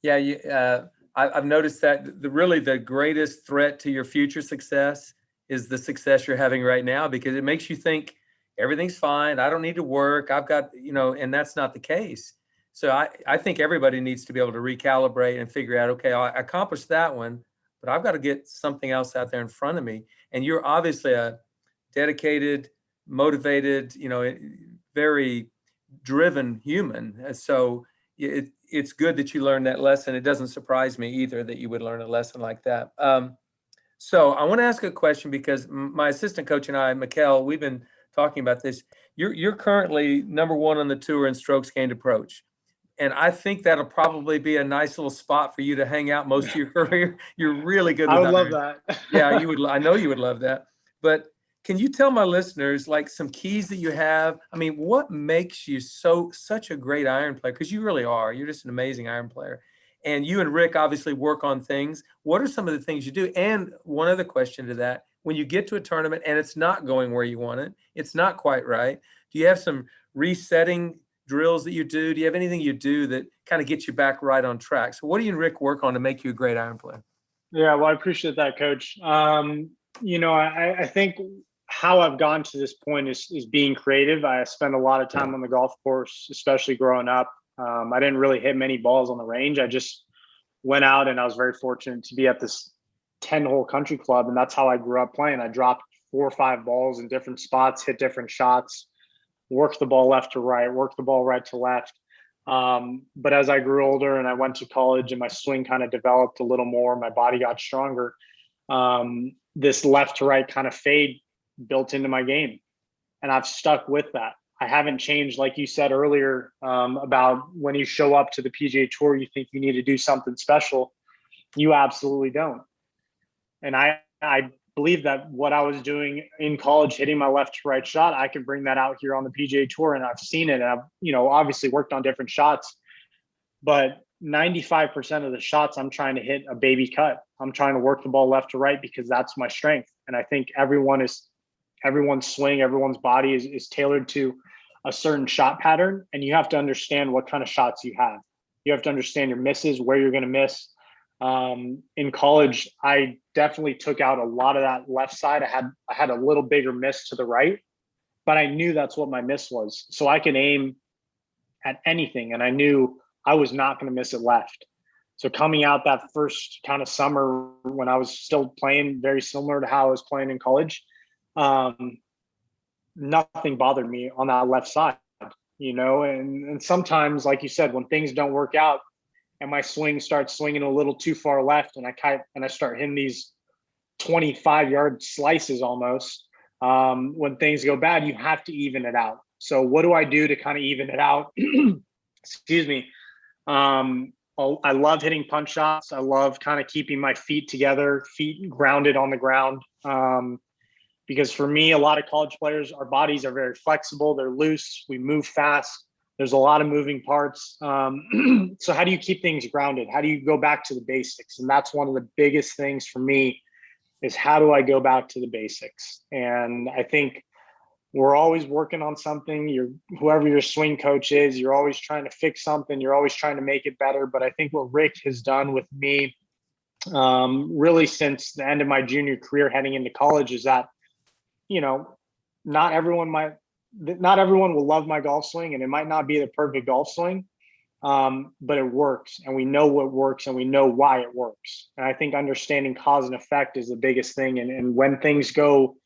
Yeah. I've noticed that the greatest threat to your future success is the success you're having right now, because it makes you think everything's fine. I don't need to work. I've got, and that's not the case. So I think everybody needs to be able to recalibrate and figure out, okay, I accomplished that one, but I've got to get something else out there in front of me. And you're obviously a dedicated, motivated, very driven human. So it's good that you learned that lesson. It doesn't surprise me either that you would learn a lesson like that. So I want to ask a question because my assistant coach and I, Mikkel, we've been talking about this. You're currently number 1 on the tour in strokes gained approach. And I think that'll probably be a nice little spot for you to hang out most of your career. You're really good with I would iron. love that. Yeah, you would. I know you would love that. But can you tell my listeners like some keys that you have? I mean, what makes you such a great iron player? Because you really are. You're just an amazing iron player. And you and Rick obviously work on things. What are some of the things you do? And one other question to that, when you get to a tournament and it's not going where you want it, it's not quite right, do you have some resetting drills that you do? Do you have anything you do that kind of gets you back right on track? So what do you and Rick work on to make you a great iron player? Yeah, well, I appreciate that, Coach. I think how I've gotten to this point is being creative. I spend a lot of time on the golf course, especially growing up. I didn't really hit many balls on the range. I just went out, and I was very fortunate to be at this 10-hole country club, and that's how I grew up playing. I dropped 4 or 5 balls in different spots, hit different shots, worked the ball left to right, worked the ball right to left. But as I grew older and I went to college and my swing kind of developed a little more, my body got stronger. This left to right kind of fade built into my game, and I've stuck with that. I haven't changed, like you said earlier, about when you show up to the PGA Tour, you think you need to do something special. You absolutely don't. And I believe that what I was doing in college, hitting my left to right shot, I can bring that out here on the PGA Tour, and I've seen it. And I've, obviously worked on different shots, but 95% of the shots I'm trying to hit a baby cut. I'm trying to work the ball left to right because that's my strength. And I think everyone's swing, everyone's body is tailored to a certain shot pattern. And you have to understand what kind of shots you have. You have to understand your misses, where you're going to miss. In college, I definitely took out a lot of that left side. I had a little bigger miss to the right, but I knew that's what my miss was. So I could aim at anything, and I knew I was not going to miss it left. So coming out that first kind of summer when I was still playing very similar to how I was playing in college, nothing bothered me on that left side, and sometimes, like you said, when things don't work out and my swing starts swinging a little too far left and I start hitting these 25-yard slices almost, when things go bad, you have to even it out. So what do I do to kind of even it out? Excuse me. I love hitting punch shots. I love kind of keeping my feet together, feet grounded on the ground. Because for me, a lot of college players, our bodies are very flexible. They're loose. We move fast. There's a lot of moving parts. So how do you keep things grounded? How do you go back to the basics? And that's one of the biggest things for me is how do I go back to the basics? And I think we're always working on something. Whoever your swing coach is, you're always trying to fix something. You're always trying to make it better. But I think what Rick has done with me, really since the end of my junior career heading into college, is that, not everyone will love my golf swing, and it might not be the perfect golf swing, but it works, and we know what works, and we know why it works. And I think understanding cause and effect is the biggest thing. And when things go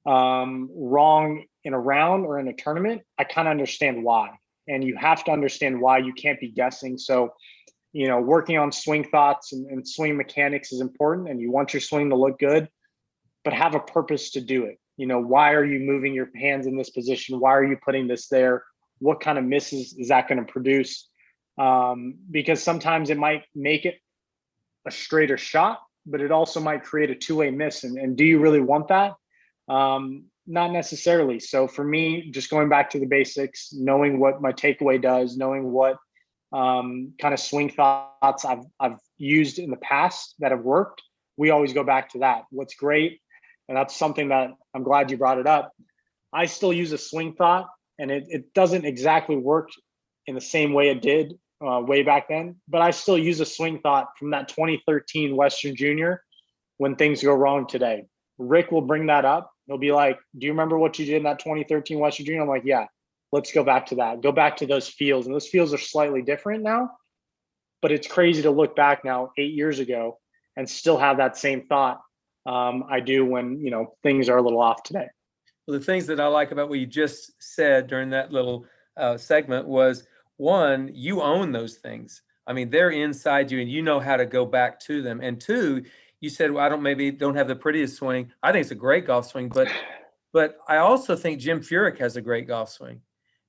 wrong in a round or in a tournament, I kind of understand why. And you have to understand why. You can't be guessing. So, working on swing thoughts and swing mechanics is important, and you want your swing to look good, but have a purpose to do it. Why are you moving your hands in this position? Why are you putting this there? What kind of misses is that going to produce? Because sometimes it might make it a straighter shot, but it also might create a two-way miss. And do you really want that? Not necessarily. So for me, just going back to the basics, knowing what my takeaway does, knowing what kind of swing thoughts I've used in the past that have worked, we always go back to that. What's great, and that's something that I'm glad you brought it up. I still use a swing thought, and it doesn't exactly work in the same way it did way back then, but I still use a swing thought from that 2013 Western Junior when things go wrong today. Rick will bring that up. He'll be like, do you remember what you did in that 2013 Western Junior? I'm like, yeah, let's go back to that. Go back to those fields. And those fields are slightly different now, but it's crazy to look back now 8 years ago and still have that same thought I do when, things are a little off today. Well, the things that I like about what you just said during that little segment was, one, you own those things. I mean, they're inside you and you know how to go back to them. And two, you said, well, don't have the prettiest swing. I think it's a great golf swing, but I also think Jim Furyk has a great golf swing,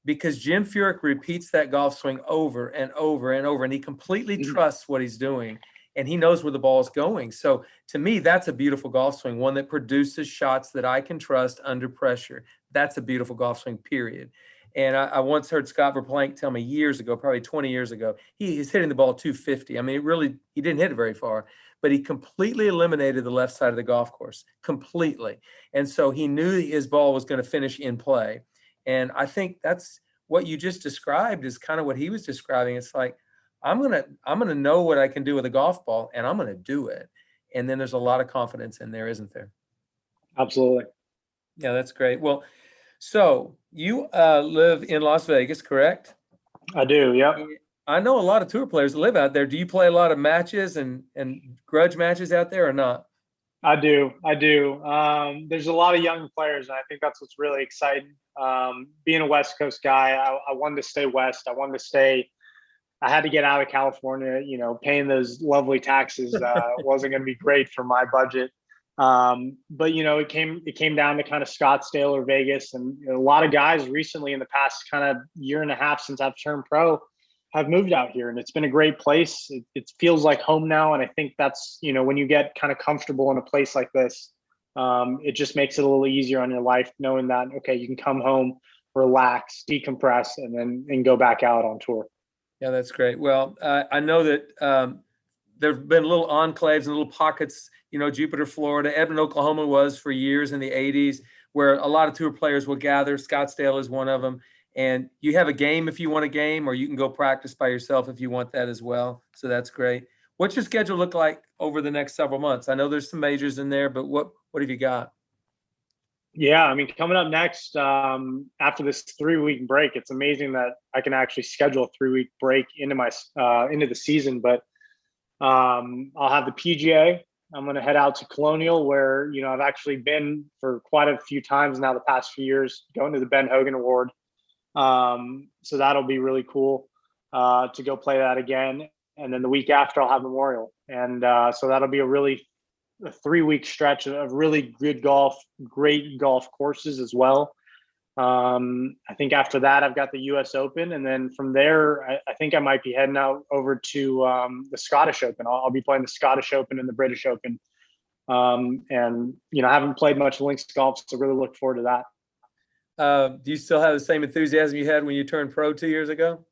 because Jim Furyk repeats that golf swing over and over and over, and he completely trusts what he's doing, and he knows where the ball is going. So to me, that's a beautiful golf swing, one that produces shots that I can trust under pressure. That's a beautiful golf swing, period. And I once heard Scott Verplank tell me years ago, probably 20 years ago, he's hitting the ball 250. I mean, he didn't hit it very far, but he completely eliminated the left side of the golf course, completely. And so he knew his ball was going to finish in play. And I think that's what you just described is kind of what he was describing. It's like, I'm gonna know what I can do with a golf ball, and I'm gonna do it. And then there's a lot of confidence in there, isn't there? Absolutely. Yeah, that's great. Well, so you live in Las Vegas, correct? I do. Yep. I know a lot of tour players that live out there. Do you play a lot of matches and grudge matches out there or not? I do. There's a lot of young players, and I think that's what's really exciting. Being a West Coast guy, I wanted to stay West. I had to get out of California. Paying those lovely taxes wasn't going to be great for my budget. But it came down to kind of Scottsdale or Vegas, and a lot of guys recently in the past kind of year and a half since I've turned pro have moved out here, and it's been a great place. It feels like home now, and I think that's when you get kind of comfortable in a place like this, it just makes it a little easier on your life, knowing that you can come home, relax, decompress, and go back out on tour. Yeah, that's great. Well, I know that there've been little enclaves and little pockets, Jupiter, Florida, Edmond, Oklahoma was for years in the 80s, where a lot of tour players will gather. Scottsdale is one of them. And you have a game if you want a game, or you can go practice by yourself if you want that as well. So that's great. What's your schedule look like over the next several months? I know there's some majors in there, but what have you got? Yeah, I mean, coming up next, after this 3-week break, it's amazing that I can actually schedule a 3-week break into the season. But I'll have the PGA. I'm going to head out to Colonial, where I've actually been for quite a few times now the past few years, going to the Ben Hogan Award. So that'll be really cool to go play that again. And then the week after, I'll have Memorial, and so that'll be a 3-week stretch of really good golf, great golf courses as well. I think after that, I've got the U.S. Open, and then from there, I think I might be heading out over to the Scottish Open. I'll be playing the Scottish Open and the British Open, and I haven't played much links golf, so really look forward to that. Do you still have the same enthusiasm you had when you turned pro 2 years ago?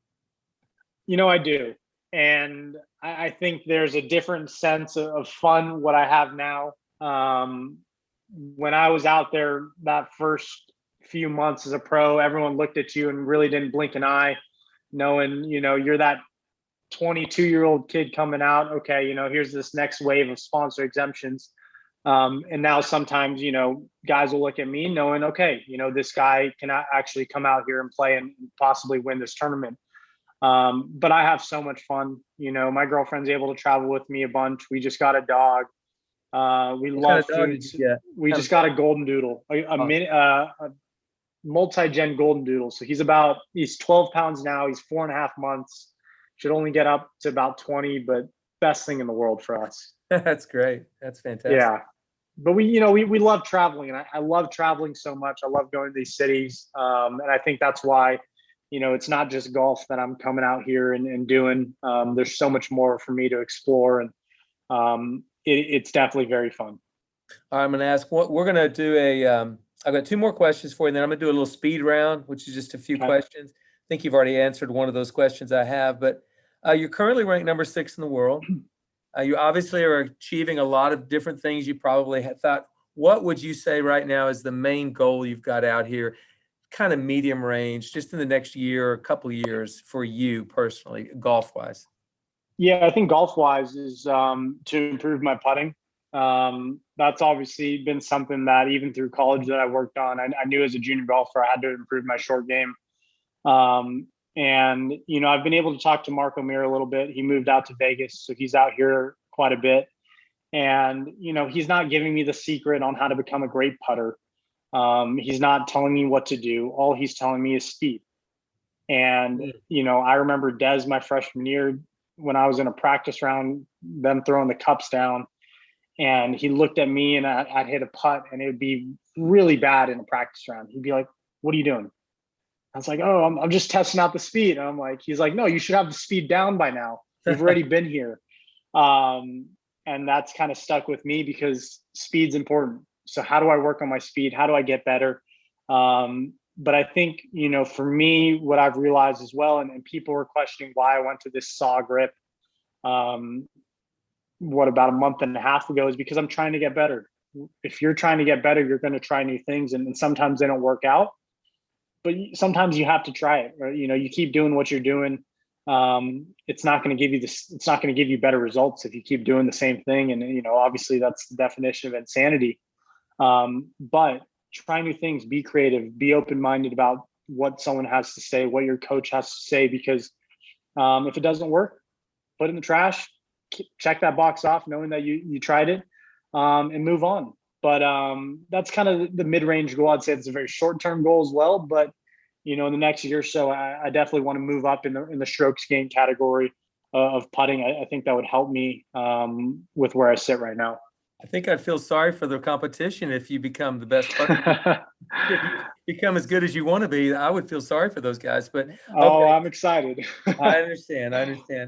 I do, and I think there's a different sense of fun what I have now. When I was out there that first few months as a pro, everyone looked at you and really didn't blink an eye, knowing you're that 22-year-old kid coming out. Here's this next wave of sponsor exemptions, and now sometimes guys will look at me knowing this guy can actually come out here and play and possibly win this tournament. But I have so much fun. My girlfriend's able to travel with me a bunch. We just got a dog. We love food. We just got a golden doodle, a multi-gen golden doodle. So he's 12 pounds now. He's 4.5 months. Should only get up to about 20, but best thing in the world for us. That's great. That's fantastic. Yeah. But we love traveling, and I love traveling so much. I love going to these cities. And I think that's why, it's not just golf that I'm coming out here and doing. There's so much more for me to explore, and it's definitely very fun. All right, I'm going to ask what we're going to do. I've got 2 more questions for you, and then I'm going to do a little speed round, which is just a few questions. I think you've already answered one of those questions I have, but you're currently ranked number 6 in the world. You obviously are achieving a lot of different things you probably had thought. What would you say right now is the main goal you've got out here, kind of medium range, just in the next year or a couple of years for you personally, golf-wise? Yeah, I think golf-wise is to improve my putting. That's obviously been something that even through college that I worked on, I knew as a junior golfer I had to improve my short game. And, I've been able to talk to Mark O'Meara a little bit. He moved out to Vegas, so he's out here quite a bit. And, he's not giving me the secret on how to become a great putter. He's not telling me what to do. All he's telling me is speed. And, I remember Des, my freshman year, when I was in a practice round, them throwing the cups down, and he looked at me and I'd hit a putt and it would be really bad in a practice round. He'd be like, "What are you doing?" I was like, "Oh, I'm just testing out the speed." And he's like, "No, you should have the speed down by now. You've already been here." And that's kind of stuck with me because speed's important. So how do I work on my speed? How do I get better? But I think, for me, what I've realized as well, and people were questioning why I went to this saw grip, about a month and a half ago, is because I'm trying to get better. If you're trying to get better, you're going to try new things, and sometimes they don't work out, but sometimes you have to try it. Or, you keep doing what you're doing. It's not going to give you this. It's not going to give you better results if you keep doing the same thing. And obviously that's the definition of insanity. But try new things, be creative, be open-minded about what someone has to say, what your coach has to say, because if it doesn't work, put it in the trash, check that box off, knowing that you tried it, and move on. But that's kind of the mid-range goal. I'd say it's a very short-term goal as well. But in the next year or so, I definitely want to move up in the strokes gain category of putting. I think that would help me with where I sit right now. I think I'd feel sorry for the competition if you become the best putter. If you become as good as you want to be, I would feel sorry for those guys. But okay. Oh, I'm excited. I understand.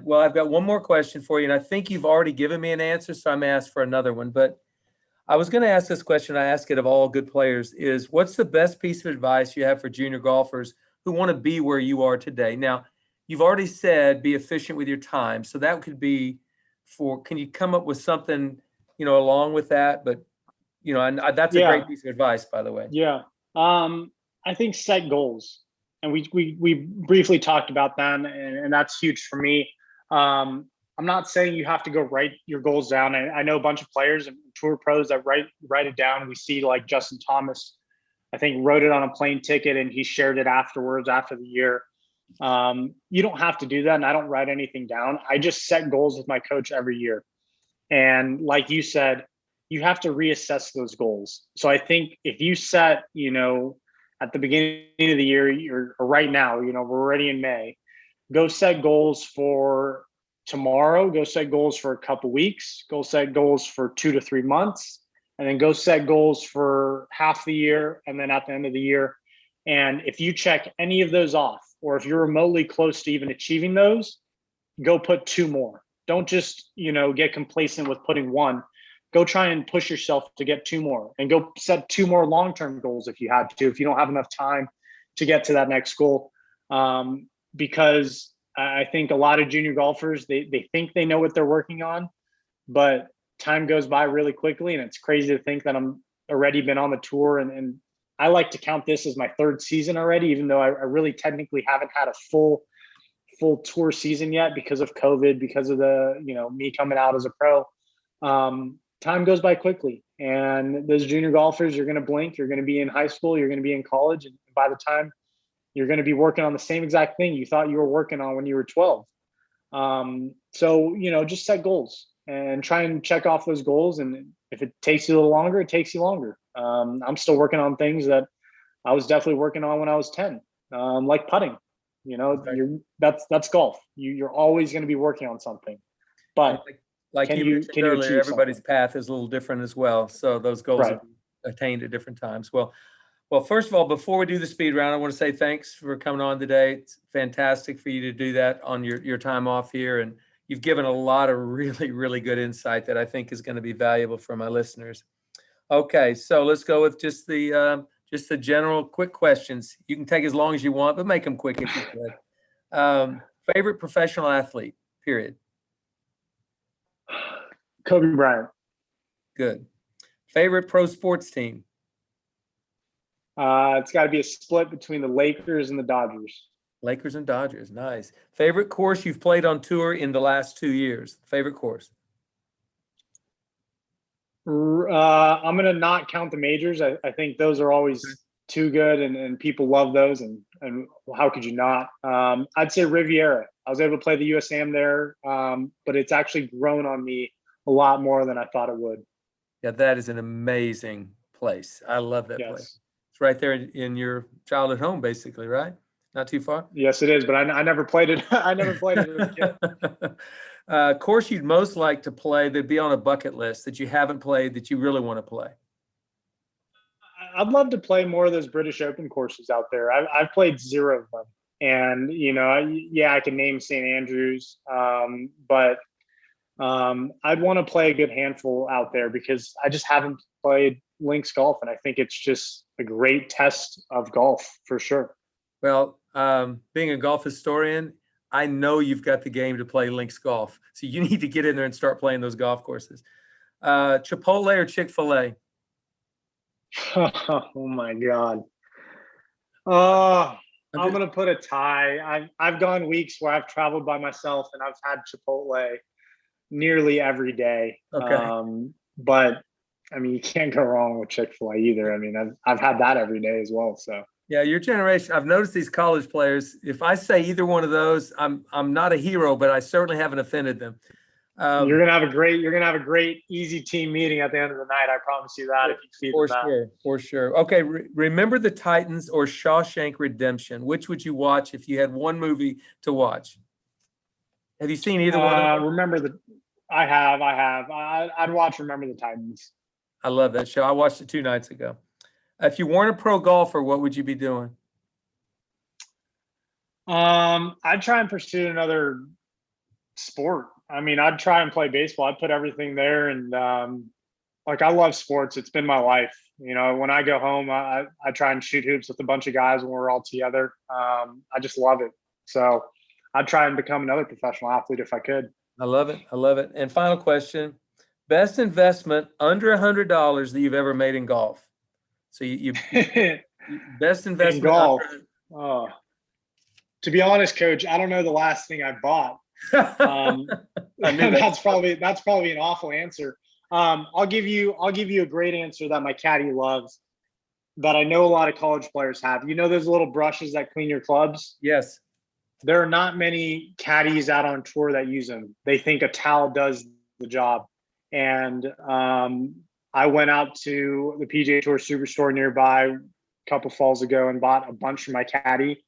Well, I've got one more question for you, and I think you've already given me an answer, so I'm going to ask for another one. But I was going to ask this question. I ask it of all good players: is what's the best piece of advice you have for junior golfers who want to be where you are today? Now, you've already said be efficient with your time, so that could be can you come up with something, along with that? But, and that's a great piece of advice, by the way. Yeah. I think set goals. And we briefly talked about that, and that's huge for me. I'm not saying you have to go write your goals down. I know a bunch of players and tour pros that write it down. We see like Justin Thomas, I think, wrote it on a plane ticket and he shared it afterwards after the year. You don't have to do that. And I don't write anything down. I just set goals with my coach every year. And like you said, you have to reassess those goals. So I think if you set, at the beginning of the year, or right now, we're already in May, go set goals for tomorrow, go set goals for a couple weeks, go set goals for 2 to 3 months, and then go set goals for half the year. And then at the end of the year, and if you check any of those off, or if you're remotely close to even achieving those, go put 2 more. Don't just, get complacent with putting 1. Go try and push yourself to get 2 more, and go set 2 more long-term goals if you have to, if you don't have enough time to get to that next goal. Because I think a lot of junior golfers, they think they know what they're working on, but time goes by really quickly. And it's crazy to think that I'm already been on the tour. And I like to count this as my 3rd season already, even though I really technically haven't had a full tour season yet because of COVID, because of the, me coming out as a pro. Time goes by quickly, and those junior golfers, you're going to blink, you're going to be in high school, you're going to be in college. And by the time you're going to be working on the same exact thing you thought you were working on when you were 12. So, just set goals and try and check off those goals. And if it takes you a little longer, it takes you longer. I'm still working on things that I was definitely working on when I was 10, like putting. That's golf. You're always going to be working on something. But like you mentioned earlier, everybody's path is a little different as well. So those goals are attained at different times. Well, first of all, before we do the speed round, I want to say thanks for coming on today. It's fantastic for you to do that on your time off here. And you've given a lot of really, really good insight that I think is going to be valuable for my listeners. Okay, so let's go with just the general quick questions. You can take as long as you want, but make them quick if you could. Favorite professional athlete, period. Kobe Bryant. Good. Favorite pro sports team? It's got to be a split between the Lakers and the Dodgers. Lakers and Dodgers. Nice. Favorite course you've played on tour in the last 2 years? Favorite course? I'm going to not count the majors. I think those are always too good, and people love those. And how could you not? I'd say Riviera. I was able to play the USAM there, but it's actually grown on me a lot more than I thought it would. Yeah, that is an amazing place. I love that place. Yes. It's right there in your childhood home, basically, right? Not too far? Yes, it is, but I never played it. I never played it as a kid. Course you'd most like to play that'd be on a bucket list that you haven't played that you really want to play? I'd love to play more of those British Open courses out there. I've played 0 of them. And, I can name St. Andrews, but I'd want to play a good handful out there because I just haven't played links golf. And I think it's just a great test of golf for sure. Well, being a golf historian, I know you've got the game to play links golf. So you need to get in there and start playing those golf courses. Chipotle or Chick-fil-A? Oh my God. I'm going to put a tie. I've gone weeks where I've traveled by myself and I've had Chipotle nearly every day. Okay. But I mean, you can't go wrong with Chick-fil-A either. I mean, I've had that every day as well. So yeah, your generation. I've noticed these college players. If I say either one of those, I'm not a hero, but I certainly haven't offended them. You're gonna have a great easy team meeting at the end of the night. I promise you that. If you feed them that. For sure. Okay, Remember the Titans or Shawshank Redemption? Which would you watch if you had one movie to watch? Have you seen either one of them? I have. I'd watch Remember the Titans. I love that show. I watched it 2 nights ago. If you weren't a pro golfer, what would you be doing? I'd try and pursue another sport. I mean, I'd try and play baseball. I'd put everything there. And I love sports. It's been my life. When I go home, I try and shoot hoops with a bunch of guys when we're all together. I just love it. So I'd try and become another professional athlete if I could. I love it. And final question, best investment under $100 that you've ever made in golf. So you best investment in golf. To be honest, Coach, I don't know the last thing I bought. That's probably an awful answer. I'll give you a great answer that my caddy loves, that I know a lot of college players have. Those little brushes that clean your clubs? Yes. There are not many caddies out on tour that use them. They think a towel does the job. And I went out to the PGA Tour Superstore nearby a couple falls ago and bought a bunch for my caddy.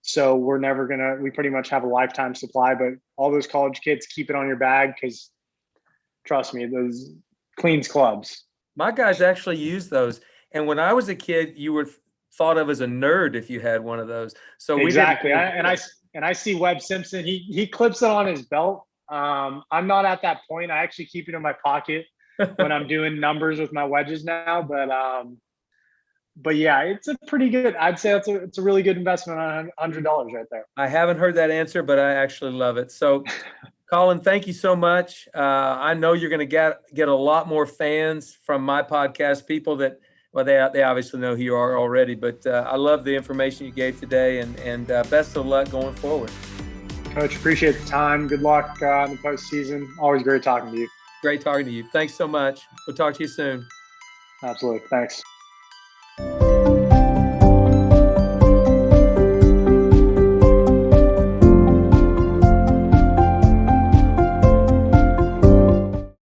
So we pretty much have a lifetime supply, but all those college kids keep it on your bag because trust me, those cleans clubs. My guys actually use those. And when I was a kid, you were thought of as a nerd if you had one of those. So exactly. I see Webb Simpson. He clips it on his belt. I'm not at that point. I actually keep it in my pocket when I'm doing numbers with my wedges now. But yeah, it's a pretty good. I'd say it's a really good investment on $100 right there. I haven't heard that answer, but I actually love it. So, Collin, thank you so much. I know you're going to get a lot more fans from my podcast. People that they obviously know who you are already. But I love the information you gave today, and best of luck going forward. Coach, appreciate the time. Good luck in the postseason. Always great talking to you. Great talking to you. Thanks so much. We'll talk to you soon. Absolutely. Thanks.